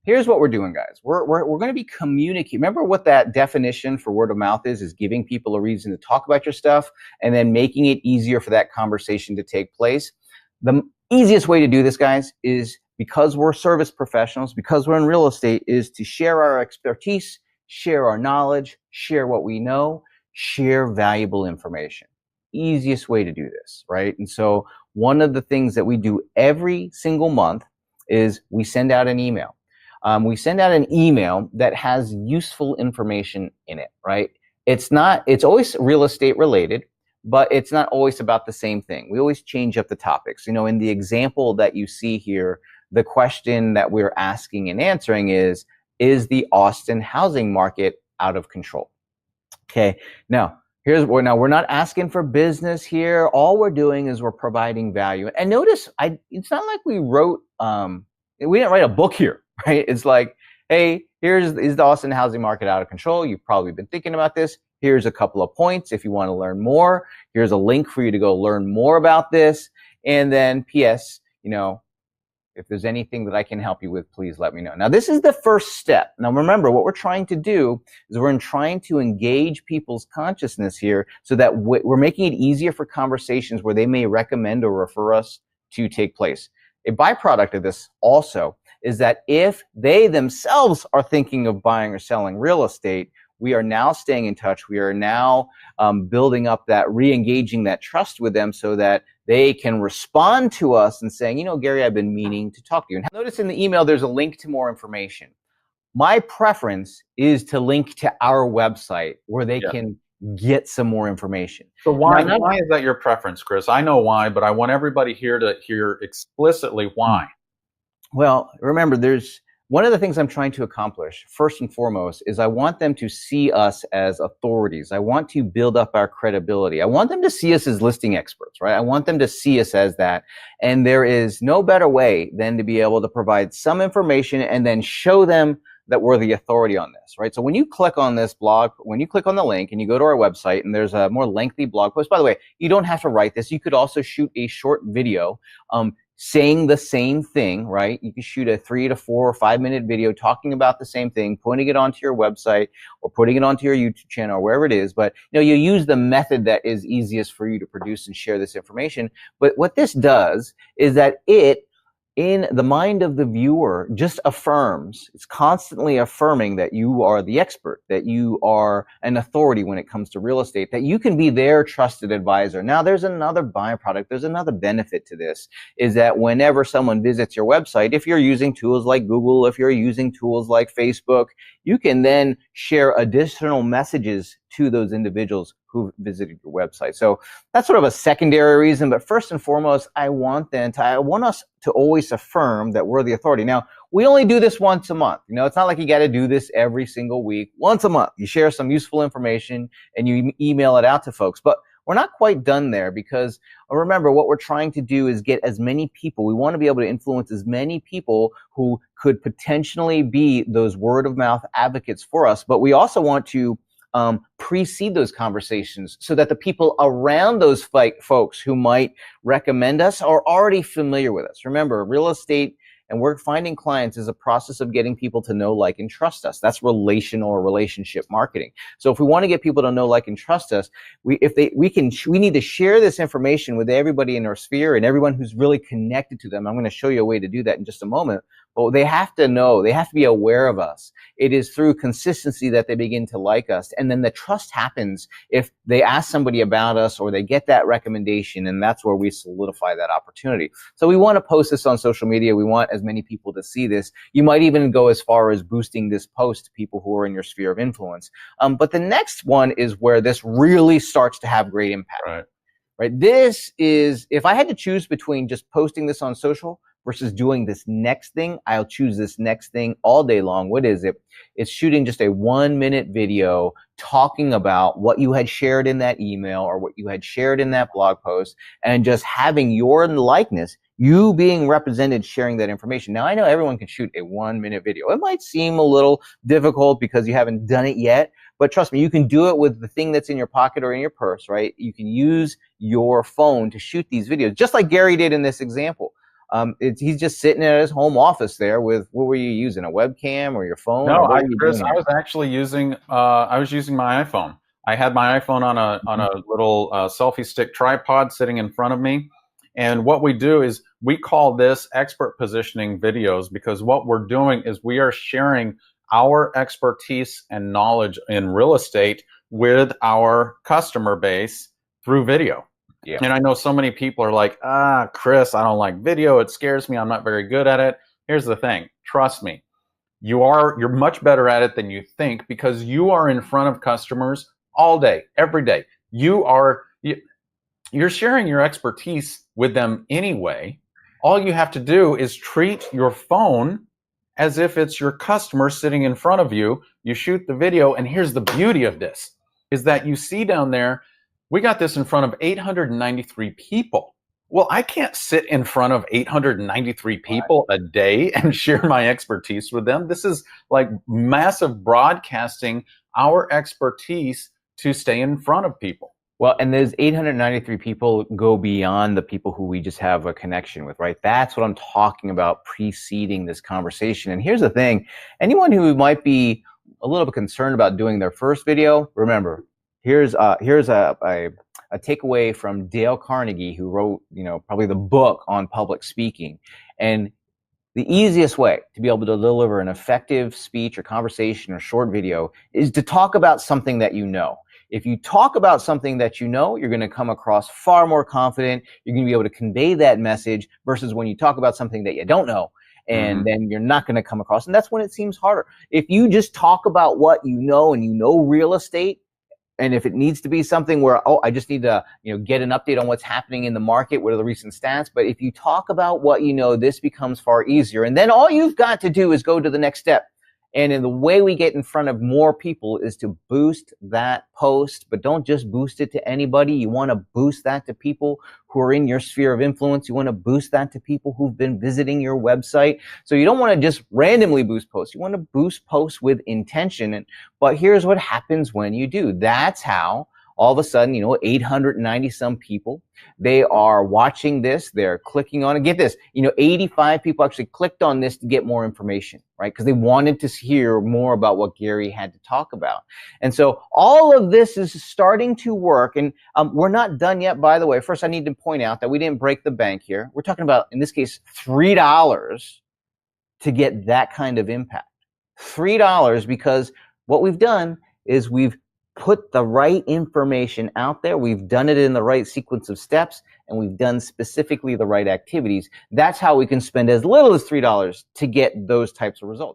here's what we're doing, guys. We're going to be communicating. Remember what that definition for word of mouth is giving people a reason to talk about your stuff and then making it easier for that conversation to take place. The easiest way to do this, guys, is because we're service professionals, because we're in real estate, is to share our expertise, share our knowledge, share what we know, share valuable information. Easiest way to do this, right? And so one of the things that we do every single month is we send out an email. We send out an email that has useful information in it, right? It's always real estate related, but it's not always about the same thing. We always change up the topics. You know, in the example that you see here, the question that we're asking and answering is the Austin housing market out of control? Okay, now we're not asking for business here. All we're doing is we're providing value. And notice, it's not like we didn't write a book here, right? It's like, hey, is the Austin housing market out of control? You've probably been thinking about this. Here's a couple of points if you want to learn more. Here's a link for you to go learn more about this. And then P.S., you know, if there's anything that I can help you with, please let me know. Now, this is the first step. Now, remember, what we're trying to do is we're trying to engage people's consciousness here so that we're making it easier for conversations where they may recommend or refer us to take place. A byproduct of this also is that if they themselves are thinking of buying or selling real estate, we are now staying in touch. We are now building up that, re-engaging that trust with them so that they can respond to us and saying, you know, Gary, I've been meaning to talk to you. And notice in the email, there's a link to more information. My preference is to link to our website where they can get some more information. So why is that your preference, Chris? I know why, but I want everybody here to hear explicitly why. Well, remember, there's one of the things I'm trying to accomplish, first and foremost, is I want them to see us as authorities. I want to build up our credibility. I want them to see us as listing experts, right? I want them to see us as that. And there is no better way than to be able to provide some information and then show them that we're the authority on this, right? So when you click on this blog, when you click on the link and you go to our website and there's a more lengthy blog post, by the way, you don't have to write this. You could also shoot a short video saying the same thing, right? You can shoot a 3 to 4 or 5 minute video talking about the same thing, putting it onto your website or putting it onto your YouTube channel or wherever it is. But you know, you use the method that is easiest for you to produce and share this information. But what this does is that it, in the mind of the viewer, just affirms, it's constantly affirming that you are the expert, that you are an authority when it comes to real estate, that you can be their trusted advisor. Now, there's another byproduct, there's another benefit to this, is that whenever someone visits your website, if you're using tools like Google, if you're using tools like Facebook, you can then share additional messages to those individuals who visited your website. So that's sort of a secondary reason, but first and foremost, I want us to always affirm that we're the authority. Now, we only do this once a month. You know, it's not like you got to do this every single week. Once a month, you share some useful information and you email it out to folks. But we're not quite done there because remember, what we're trying to do is get as many people. We want to be able to influence as many people who could potentially be those word of mouth advocates for us. But we also want to precede those conversations so that the people around those folks who might recommend us are already familiar with us. Remember, real estate and we're finding clients is a process of getting people to know, like, and trust us. That's relational or relationship marketing. So if we want to get people to know, like, and trust us, we need to share this information with everybody in our sphere and everyone who's really connected to them. I'm going to show you a way to do that in just a moment. But they have to know, they have to be aware of us. It is through consistency that they begin to like us. And then the trust happens if they ask somebody about us or they get that recommendation, and that's where we solidify that opportunity. So we want to post this on social media. We want as many people to see this. You might even go as far as boosting this post to people who are in your sphere of influence. But the next one is where this really starts to have great impact. Right? This is, if I had to choose between just posting this on social versus doing this next thing, I'll choose this next thing all day long. What is it? It's shooting just a 1-minute video talking about what you had shared in that email or what you had shared in that blog post and just having your likeness, you being represented, sharing that information. Now, I know everyone can shoot a 1-minute video. It might seem a little difficult because you haven't done it yet, but trust me, you can do it with the thing that's in your pocket or in your purse, right? You can use your phone to shoot these videos, just like Gary did in this example. He's just sitting at his home office there with, what were you using, a webcam or your phone, or No, what were you Chris, doing I here? was actually using I was using my iPhone. I had my iPhone on a little selfie stick tripod sitting in front of me. And what we do is we call this expert positioning videos, because what we're doing is we are sharing our expertise and knowledge in real estate with our customer base through video. Yeah. And I know so many people are like, Chris, I don't like video. It scares me. I'm not very good at it. Here's the thing. Trust me. You're much better at it than you think, because you are in front of customers all day, every day. You're sharing your expertise with them anyway. All you have to do is treat your phone as if it's your customer sitting in front of you. You shoot the video, and here's the beauty of this, is that you see down there, we got this in front of 893 people. Well, I can't sit in front of 893 people a day and share my expertise with them. This is like massive broadcasting our expertise to stay in front of people. Well, and those 893 people go beyond the people who we just have a connection with, right? That's what I'm talking about preceding this conversation. And here's the thing, anyone who might be a little bit concerned about doing their first video, remember, here's a takeaway from Dale Carnegie, who wrote, probably the book on public speaking. And the easiest way to be able to deliver an effective speech or conversation or short video is to talk about something that you know. If you talk about something that you know, you're going to come across far more confident. You're going to be able to convey that message, versus when you talk about something that you don't know, and then you're not going to come across. And that's when it seems harder. If you just talk about what you know, and you know real estate, and if it needs to be something where, I just need to, get an update on what's happening in the market, what are the recent stats. But if you talk about what you know, this becomes far easier. And then all you've got to do is go to the next step. And in the way we get in front of more people is to boost that post, but don't just boost it to anybody. You want to boost that to people who are in your sphere of influence. You want to boost that to people who've been visiting your website. So you don't want to just randomly boost posts. You want to boost posts with intention. But here's what happens when you do. That's how all of a sudden, 890 some people, they are watching this, they're clicking on it. Get this, 85 people actually clicked on this to get more information, right? Because they wanted to hear more about what Garry had to talk about. And so all of this is starting to work. And we're not done yet, by the way. First, I need to point out that we didn't break the bank here. We're talking about, in this case, $3 to get that kind of impact. $3, because what we've done is we've put the right information out there. We've done it in the right sequence of steps, and we've done specifically the right activities. That's how we can spend as little as $3 to get those types of results.